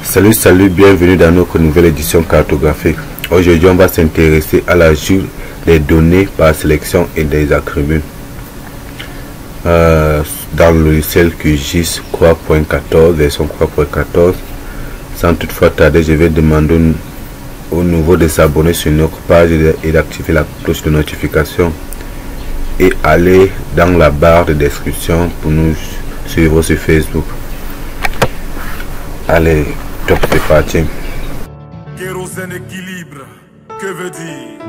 Salut, bienvenue dans notre nouvelle édition cartographique. Aujourd'hui, on va s'intéresser à l'ajout des données par sélection et des attributs dans le logiciel QGIS 3.14, version 3.14. Sans toutefois tarder, je vais demander au nouveau de s'abonner sur notre page et d'activer la cloche de notification et aller dans la barre de description pour nous suivre sur Facebook. Allez, top, c'est parti. Kérosène équilibre, que veut dire?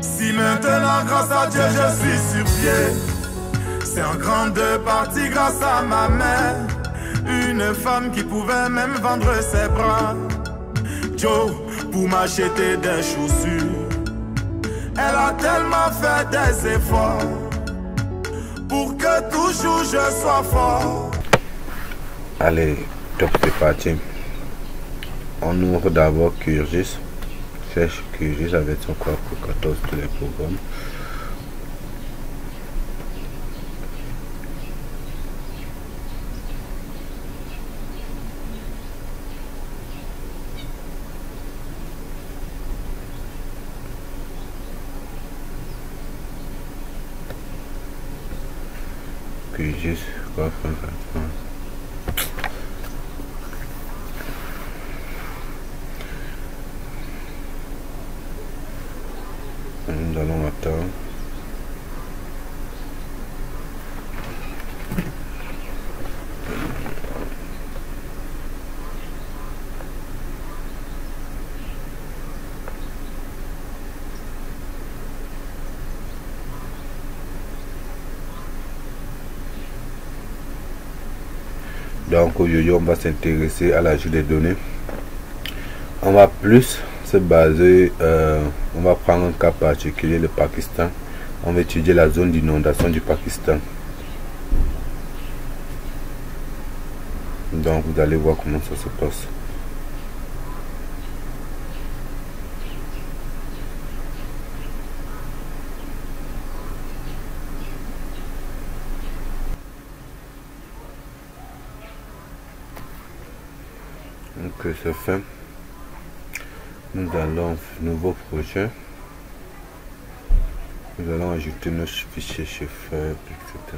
Si maintenant grâce à Dieu je suis sur pied, c'est en grande partie grâce à ma mère, une femme qui pouvait même vendre ses bras, Joe, pour m'acheter des chaussures. Elle a tellement fait des efforts pour que toujours je sois fort. Allez, top, c'est parti. On ouvre d'abord QGIS. Cherche QGIS avec son 4.14 tous les programmes. QGIS 4.14. Nous allons attendre. Donc aujourd'hui on va s'intéresser à l'ajout des données. On va plus se baser, on va prendre un cas particulier, le Pakistan. On va étudier la zone d'inondation du Pakistan. Donc vous allez voir comment ça se passe. Donc c'est fait. Nous allons nouveau projet. Nous allons ajouter nos fichiers chiffres, etc.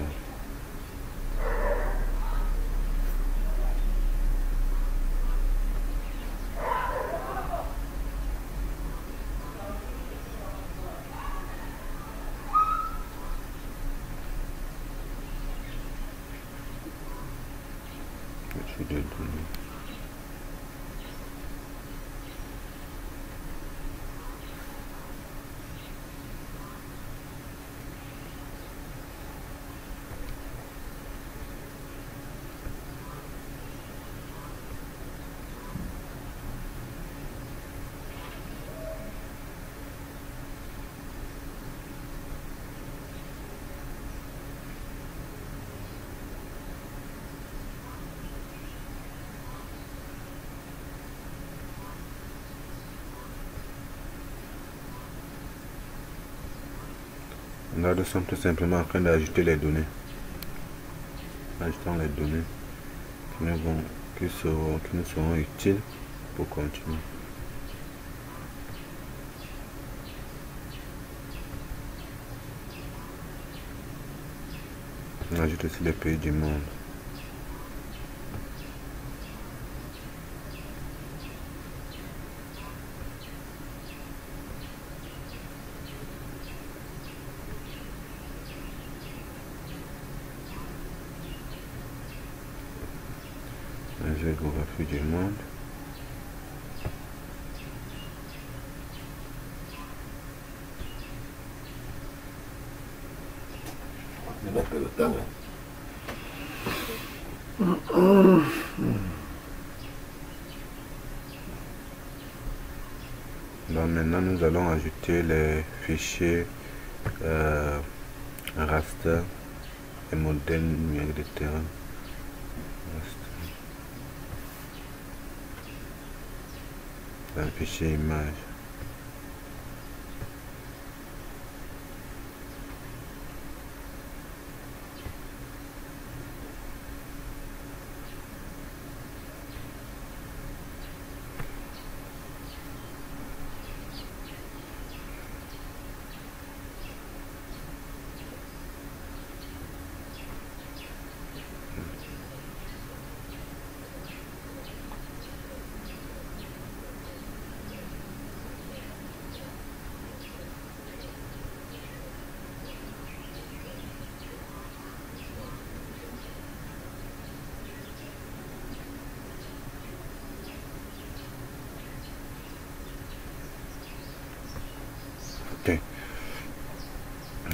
Ajout des données. Là, nous sommes tout simplement en train d'ajouter les données. Ajoutons les données qui nous seront utiles pour continuer. On ajoute aussi les pays du monde. La géographie du monde. Donc maintenant nous allons ajouter les fichiers raster et modèles numériques de terrain. Un fichier image.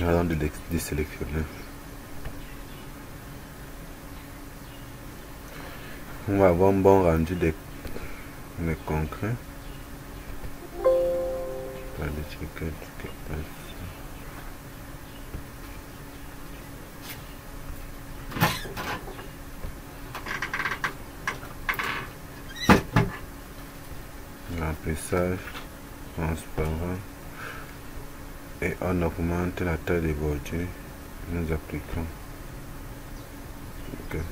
Allons désélectionner. On va avoir un bon rendu des concrets. Pas d'étiquette, remplissage transparent et on augmente la taille des bordures. Nous appliquons. Okay.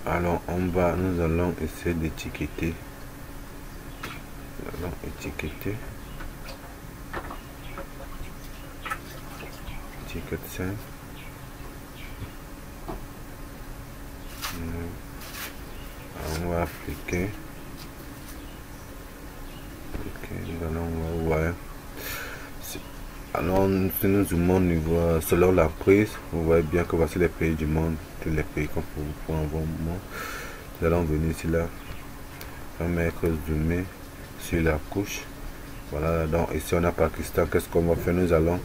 Alors nous allons essayer d'étiqueter. Nous allons étiqueter. Étiquette simple. On va appliquer. Ok, nous allons voir. Alors, si nous zoomons au niveau selon la prise, vous voyez bien que voici les pays du monde, tous les pays qu'on peut voir en moment. Nous allons venir ici là, on va mettre zoomer sur la couche. Voilà, donc ici on a Pakistan. Qu'est-ce qu'on va faire? Nous allons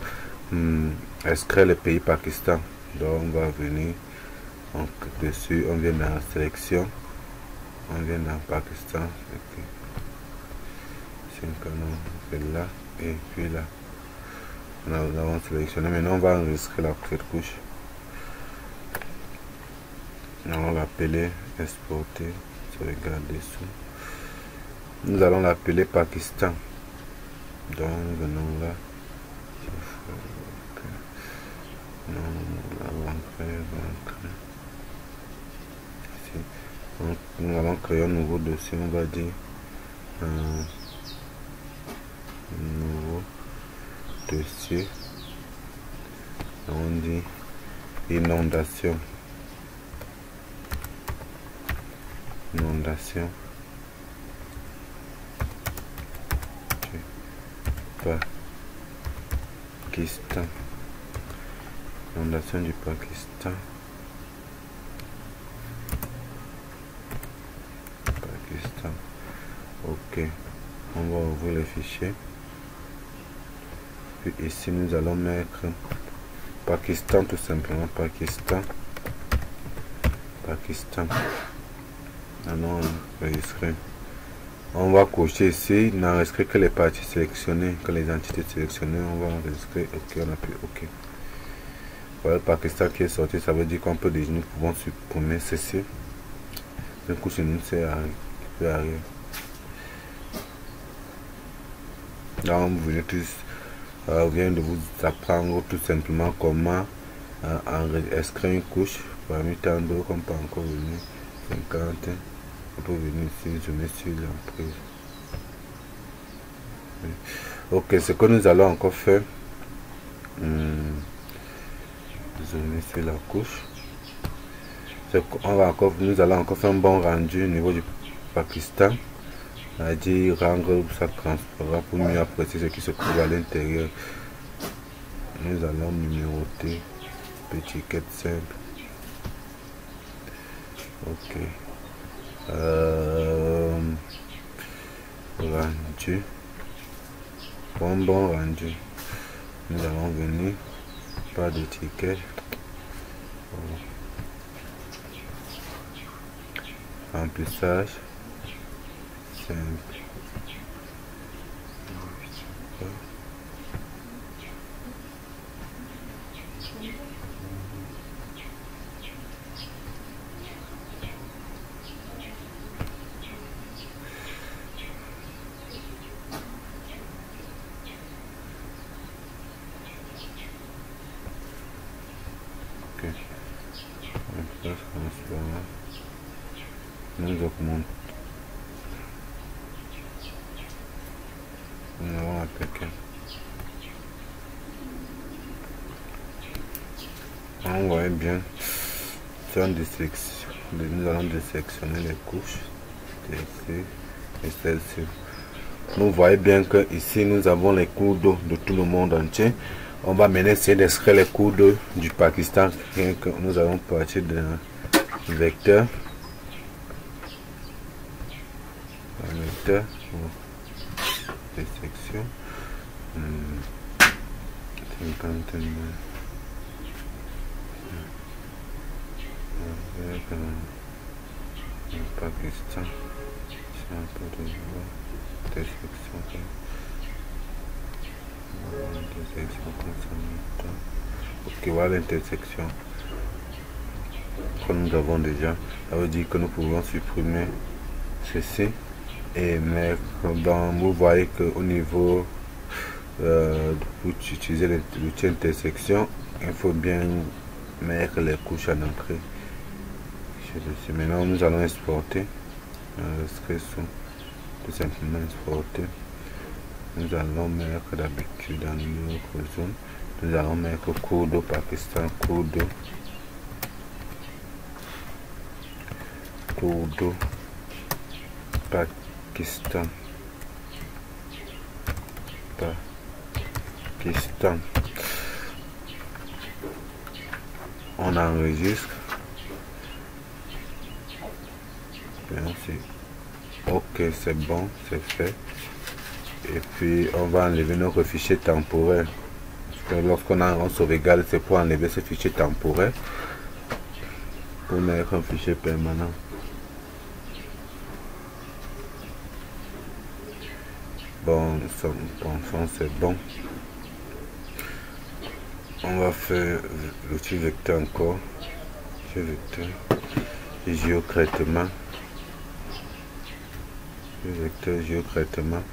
inscrire le pays Pakistan. Donc on va venir dessus, on vient dans la sélection, on vient dans Pakistan. Okay. C'est un canon, c'est là et puis là. Nous avons sélectionné. Maintenant on va enregistrer cette couche. On va l'appeler exporter, sauvegarder sous. Nous allons l'appeler Pakistan. Donc nous venons là. Nous allons créer un nouveau dossier. On va dire nouveau dossier. On dit inondation. Inondation. Pakistan. Inondation du Pakistan. Pakistan. Ok. On va ouvrir le fichier. Puis ici nous allons mettre Pakistan, tout simplement. Pakistan. Pakistan. Allons enregistrer. On va cocher ici, n'enregistrer que les parties sélectionnées, que les entités sélectionnées. On va enregistrer. Ok, on appuie OK. Voilà le Pakistan qui est sorti. Ça veut dire qu'on peut déjà, nous pouvons supprimer ceci. Du coup, ça ne sert à rien. Là, on vient de vous apprendre tout simplement comment inscrire une couche. Parmi tant d'autres qu'on peut encore venir 50. On peut venir ici, je mets sur l'emprise. Ok, ce que nous allons encore faire, zoomer sur la couche. Nous allons encore faire un bon rendu au niveau du Pakistan, c'est-à-dire rendre ça transparent pour mieux apprécier ce qui se trouve à l'intérieur. Nous allons numéroter étiquette simple. Ok. Rendu. Bon rendu. Nous allons venir. Pas d'étiquette. Remplissage. Simple. Nous augmentons. Nous allons appliquer. On voit bien. Nous allons désélectionner les couches. Ici et celle-ci. Vous voyez bien que ici nous avons les cours d'eau de tout le monde entier. On va maintenant essayer d'extraire les cours d'eau du Pakistan. Que nous allons partir d'un vecteur. Un vecteur. Des sections. avec le Pakistan. C'est un peu de intersection. Ok, voilà l'intersection que nous avons déjà. Ça veut dire que nous pouvons supprimer ceci et mettre dans. Vous voyez qu'au niveau pour utiliser l'outil intersection, il faut bien mettre les couches en entrée. Maintenant nous allons exporter tout simplement exporter. Nous allons mettre d'habitude dans notre zone, nous allons mettre cours d'eau Pakistan, cours d'eau Pakistan, on enregistre. Merci. Ok, c'est bon, c'est fait. Et puis on va enlever notre fichier temporaire. Lorsqu'on sauvegarde, c'est pour enlever ce fichier temporaire pour mettre un fichier permanent. Bon, c'est bon. On va faire l'outil vecteur encore. Vecteur et géocrètement. Vecteur géocrètement.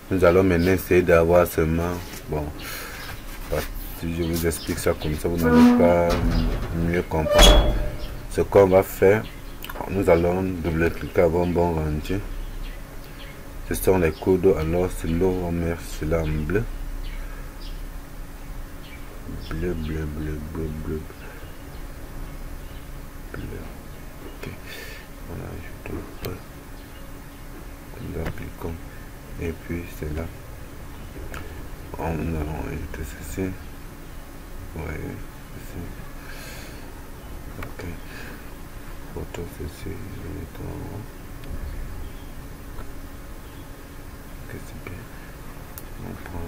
Nous allons maintenant essayer d'avoir seulement, bon, si je vous explique ça comme ça, vous n'allez pas mieux comprendre. Ce qu'on va faire, nous allons double-cliquer avant un bon rendu. Ce sont les codes, alors c'est l'eau, on met cela en bleu. Bleu. Ok, voilà, je trouve. Nous appliquons. Et puis c'est là. Nous allons ajouter ceci. Ouais, ceci. Ok. Photo ceci. Ok, c'est bien. On prend.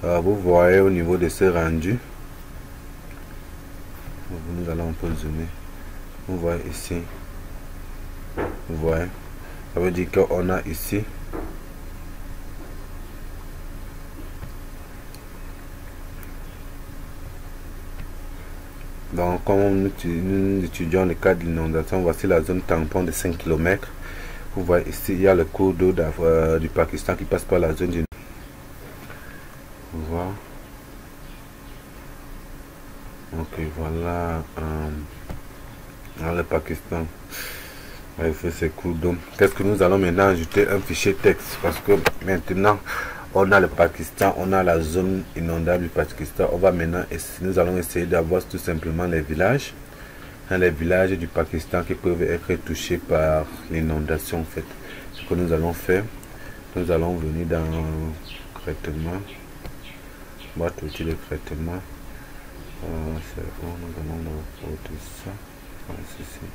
Alors, vous voyez au niveau de ce rendu. Nous allons un peu zoomer. Vous voyez ici. Vous voyez. Ça veut dire qu'on a ici. Donc, comme nous étudions le cas d'inondation, voici la zone tampon de 5 km. Vous voyez ici, il y a le cours d'eau du Pakistan qui passe par la zone d'inondation. Voilà. Ok, voilà le Pakistan. Il fait ses cours d'eau. Qu'est-ce que nous allons maintenant ajouter? Un fichier texte, parce que maintenant on a le Pakistan, on a la zone inondable du Pakistan. On va maintenant nous allons essayer d'avoir tout simplement les villages du Pakistan qui peuvent être touchés par l'inondation. En fait, ce que nous allons faire, nous allons venir dans traitement, boîte outil de traitement. C'est bon, nous allons reporter ça. Voilà, ceci.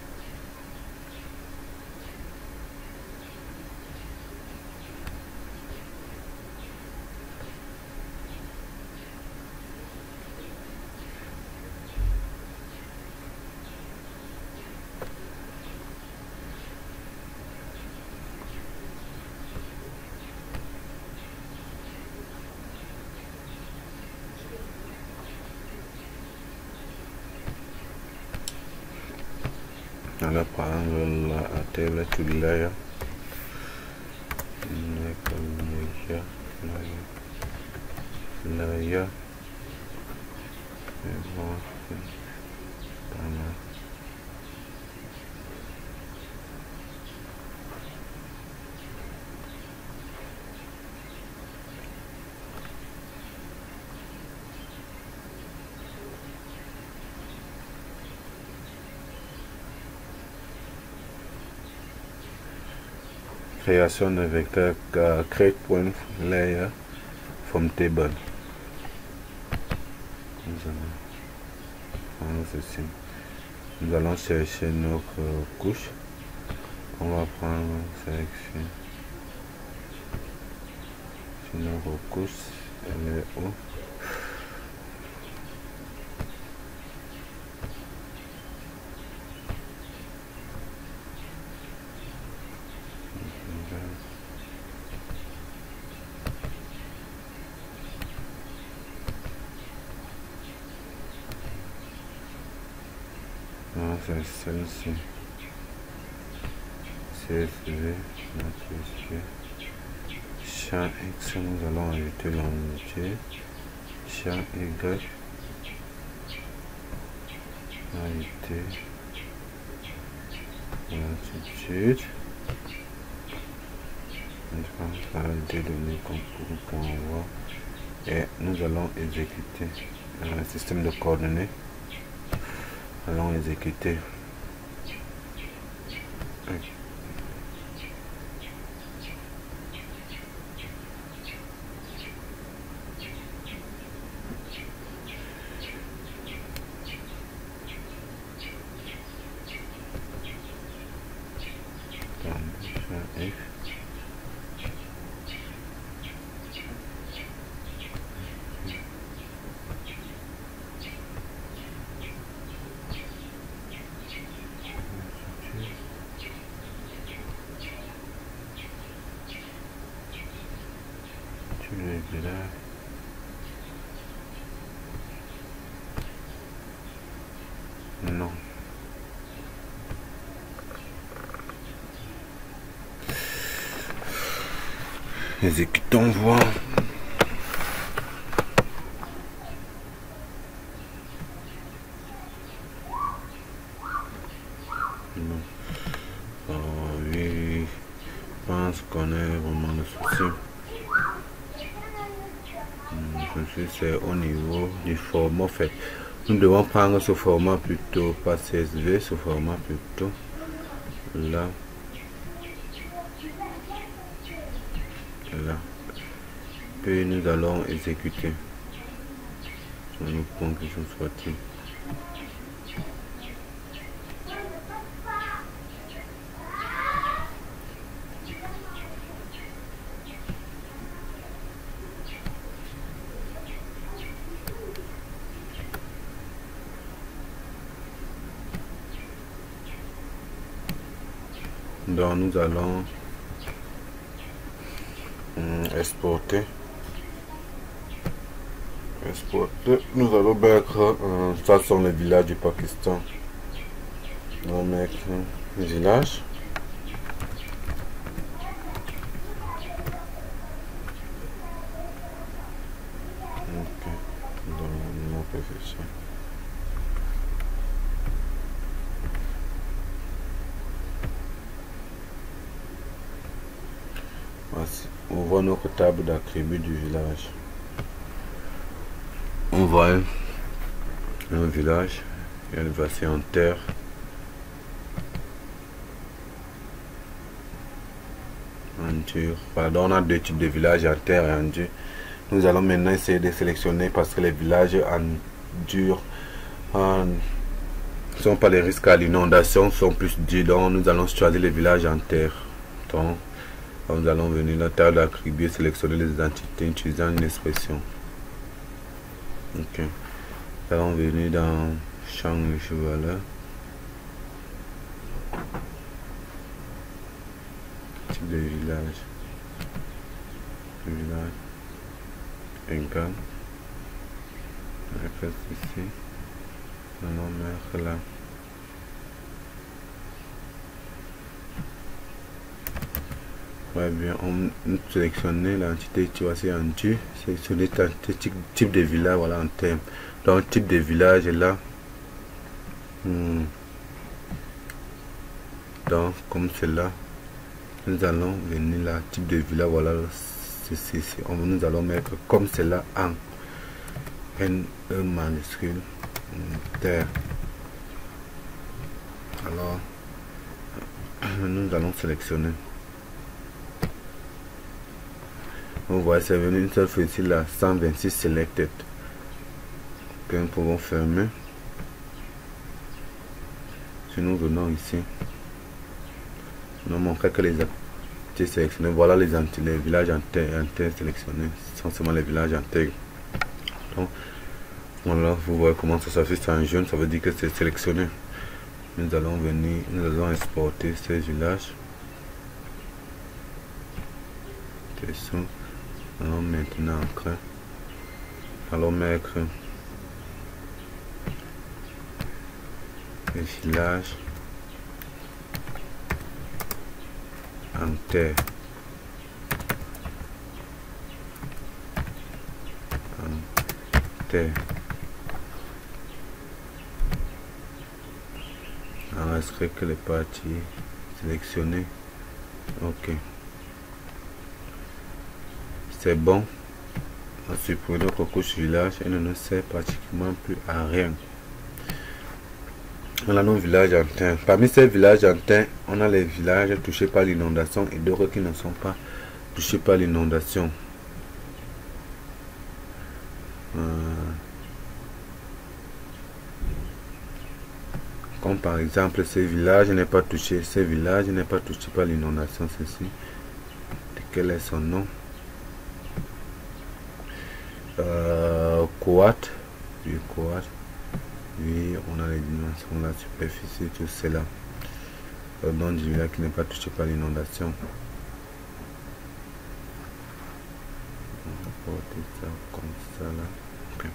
Ala panel table to layer layer création de vecteur create point layer from table. Nous allons chercher notre couche. On va prendre sélection. Sinon, recousse, elle est haut. Non, c'est celle-ci. CSV, champ X, nous allons ajouter l'entier. Champ Y, ajouter l'altitude. On va des données qu'on envoie et nous allons exécuter un système de coordonnées. Allons exécuter. Non. Exécutons voir. Oui, je pense qu'on est vraiment le souci. C'est au niveau du format fait. Nous devons prendre ce format plutôt, pas CSV, ce format plutôt là. Là. Puis nous allons exécuter. Sur nos points qui sont sortis. Donc nous allons exporter. Nous allons mettre ça sont les villages du Pakistan. On va mettre un village. Ok, donc on peut faire ça. Voici, on voit notre table d'attributs du village. On voit un village, il va passer en terre. En dur. Pardon, on a deux types de villages, en terre et en dur. Nous allons maintenant essayer de sélectionner parce que les villages en dur ne sont pas les risques à l'inondation, sont plus durs. Donc nous allons choisir les villages en terre. Donc nous allons venir dans la table d'attributs, sélectionner les identités utilisant une expression. Ok. Nous allons venir dans champ de valeur. Type de village. Village. Égal. On reste ici. Nous allons mettre là. Ouais, bien, on sélectionne l'entité, tu vois, c'est en tu, sélectionner type de village, voilà, en termes. Donc, type de village est là. Donc, comme c'est là, nous allons venir là, type de village, voilà, ceci, nous allons mettre comme c'est là en N, E majuscule, terre. Alors, nous allons sélectionner. Vous voyez, c'est venu une seule fois ici, là, 126 selected. Que nous pouvons fermer. Si nous venons ici, ne montrer que les activités sélectionnées. Voilà les villages intègres sélectionnés, essentiellement les villages intègres. Donc voilà, vous voyez comment ça s'affiche en jaune, ça veut dire que c'est sélectionné. Nous allons venir, nous allons exporter ces villages. Alors maintenant, allons mettre les villages en terre. On resterait que les parties sélectionnées. Ok, c'est bon. On supprime notre couche village et ne nous sert pratiquement plus à rien. On a nos villages antennes. Parmi ces villages antennes, on a les villages touchés par l'inondation et d'autres qui ne sont pas touchés par l'inondation. Comme par exemple, ce village n'est pas touché, ce village n'est pas touché par l'inondation. Ceci, quel est son nom? Coat. Oui, Coat. Oui, on a les dimensions, la superficie, tout cela. Le nom du village qui n'est pas touché par l'inondation. On va porter ça comme ça là. Okay.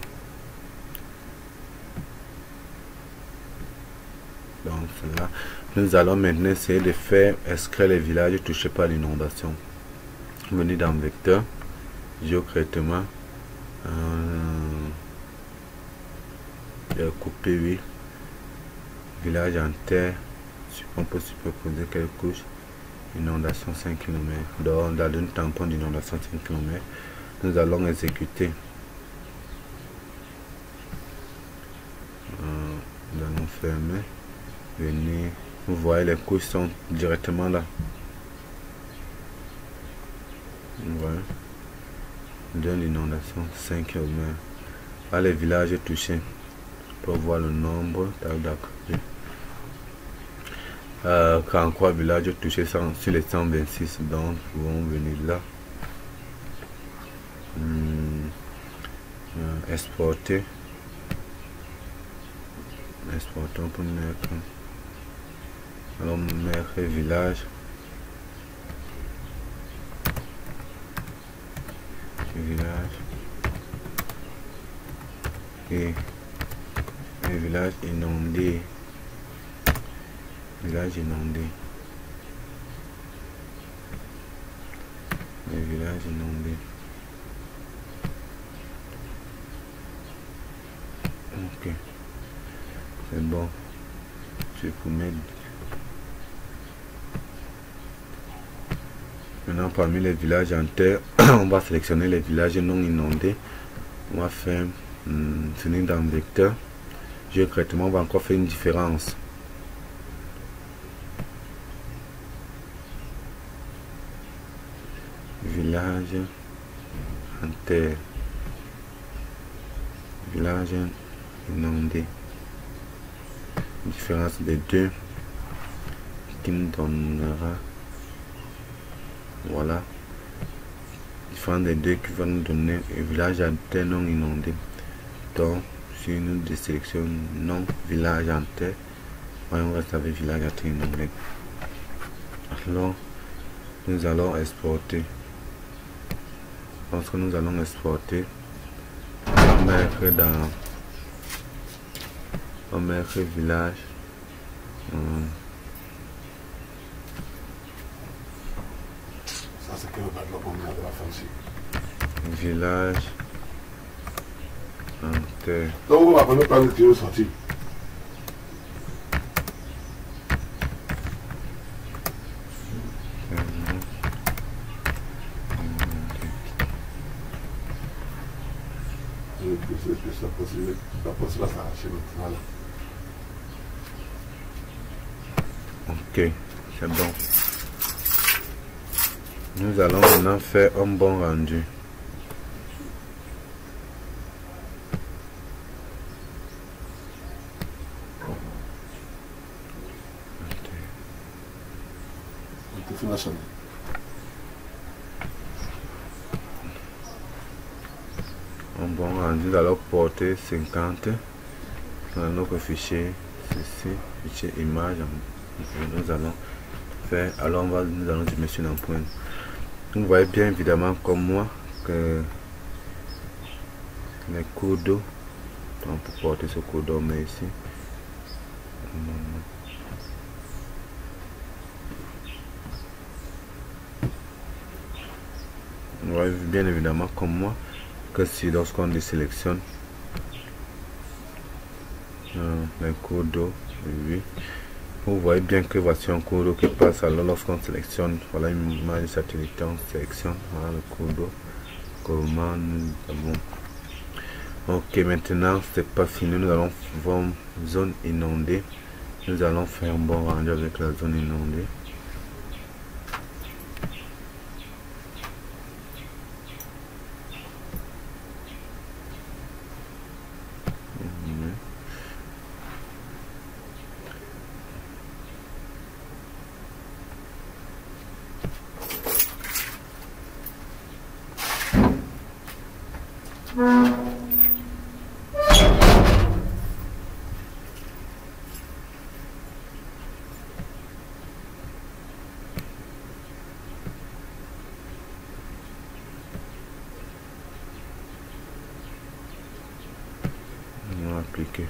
Donc là, nous allons maintenant essayer de faire inscrire les villages touchés par l'inondation. Venez dans vecteur, géocrètement, couper, oui, village en terre, on peut superposer quelques couches, inondation 5 km. Donc dans un tampon d'inondation 5 km, nous allons exécuter. Nous allons fermer. Venez, vous voyez les couches sont directement là. Voilà. Donne l'inondation 5 km. Là, les villages touchés. Pour voir le nombre. Quand quoi villages touchés sur les 126. Donc, ils vont venir là. Exporter. Exportons pour mettre. Alors mettre village. Et les villages inondés. Village inondé. Les villages inondés. Ok. C'est bon. Je vais vous mettre. Maintenant, parmi les villages en terre, on va sélectionner les villages non inondés. On va faire finir dans le vecteur. Géocrètement, on va encore faire une différence. Village en terre. Village inondé. Différence des deux qui nous donnera. Voilà. Différence des deux qui va nous donner un village en terre non inondé. Donc, si nous désélectionnons village en terre, on reste avec village en terre inondé. Alors, nous allons exporter. Parce que nous allons exporter, on va mettre dans. On va mettre village. Ça, c'est que le bateau qu'on met à la fin aussi. Village. Donc, on va prendre le plan de tirer sorti. La poste va s'arracher maintenant. Ok, c'est bon. Nous allons maintenant faire un bon rendu. sonné. Bon, nous allons porter 50 dans notre fichier, ceci, fichier image. Nous allons faire, alors nous allons dimensionner en point. Vous voyez bien évidemment comme moi que les cours d'eau, donc pour porter ce cours d'eau, mais ici. Vous voyez bien évidemment comme moi que si lorsqu'on désélectionne les cours d'eau, oui, vous voyez bien que voici un cours d'eau qui passe. Alors lorsqu'on sélectionne, voilà une image satellite, on sélectionne, voilà le cours d'eau. Comment nous avons. Ok, maintenant c'est pas fini, nous allons voir zone inondée. Nous allons faire un bon rendu avec la zone inondée. Appliquer.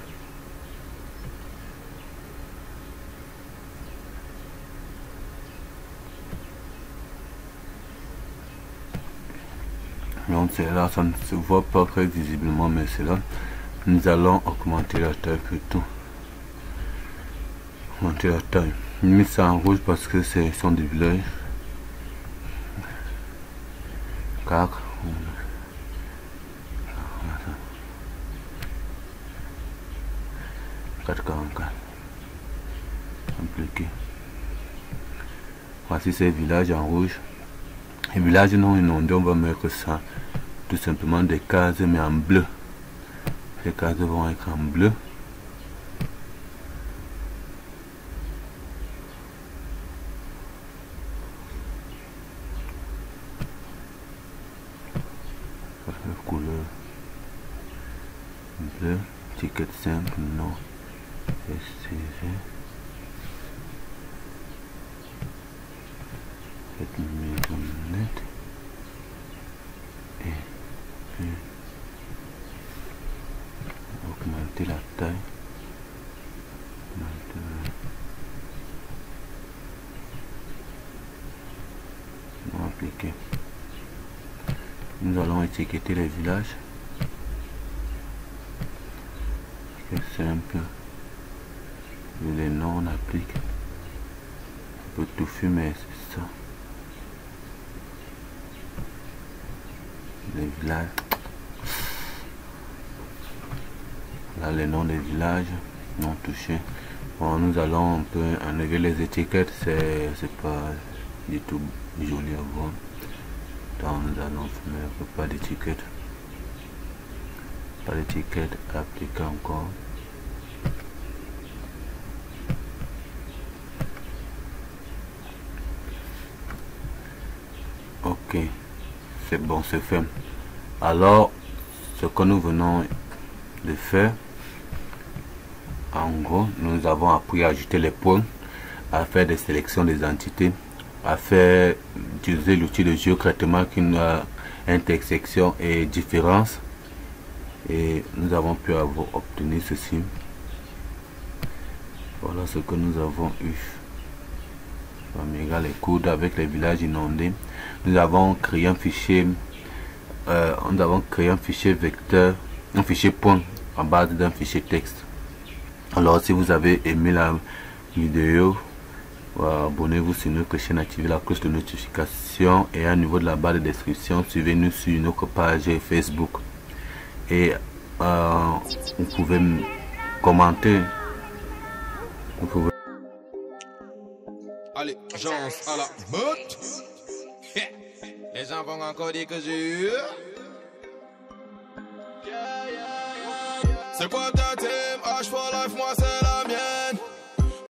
Donc c'est là, ça ne se voit pas très visiblement, mais c'est là. Nous allons augmenter la taille plutôt. Augmenter la taille. Je mets ça en rouge parce que c'est son des villages. 4. 444. Appliquer. Voici ces villages en rouge. Les villages non inondés, on va mettre ça tout simplement des cases mais en bleu. Les cases vont être en bleu. La couleur bleu, ticket simple, non. STV. Cette maison nette. Et puis augmenter la taille. On va appliquer. Nous allons étiqueter les villages. C'est simple. Les noms on applique. Un peu touffu mais c'est ça. Les villages. Là les noms des villages non touchés. Bon, nous allons un peu enlever les étiquettes, c'est pas du tout joli à voir. Donc nous allons mettre pas d'étiquette. Pas d'étiquette, appliquer encore. Ok, c'est bon, c'est fait. Alors, ce que nous venons de faire, en gros, nous avons appris à ajouter les points, à faire des sélections des entités, à faire utiliser l'outil de géotraitement qui nous a intersection et différence. Et nous avons pu obtenir ceci. Voilà ce que nous avons eu. Les coudes avec les villages inondés. Nous avons créé un fichier. Nous avons créé un fichier vecteur, un fichier point en base d'un fichier texte. Alors si vous avez aimé la vidéo, abonnez-vous sur notre chaîne, activez la cloche de notification et à niveau de la barre de description, suivez-nous sur notre page Facebook. Et vous pouvez commenter. Vous pouvez... Allez, j'ance à la botte. Les gens vont encore dire que j'ai... C'est quoi ta team? H for life, moi c'est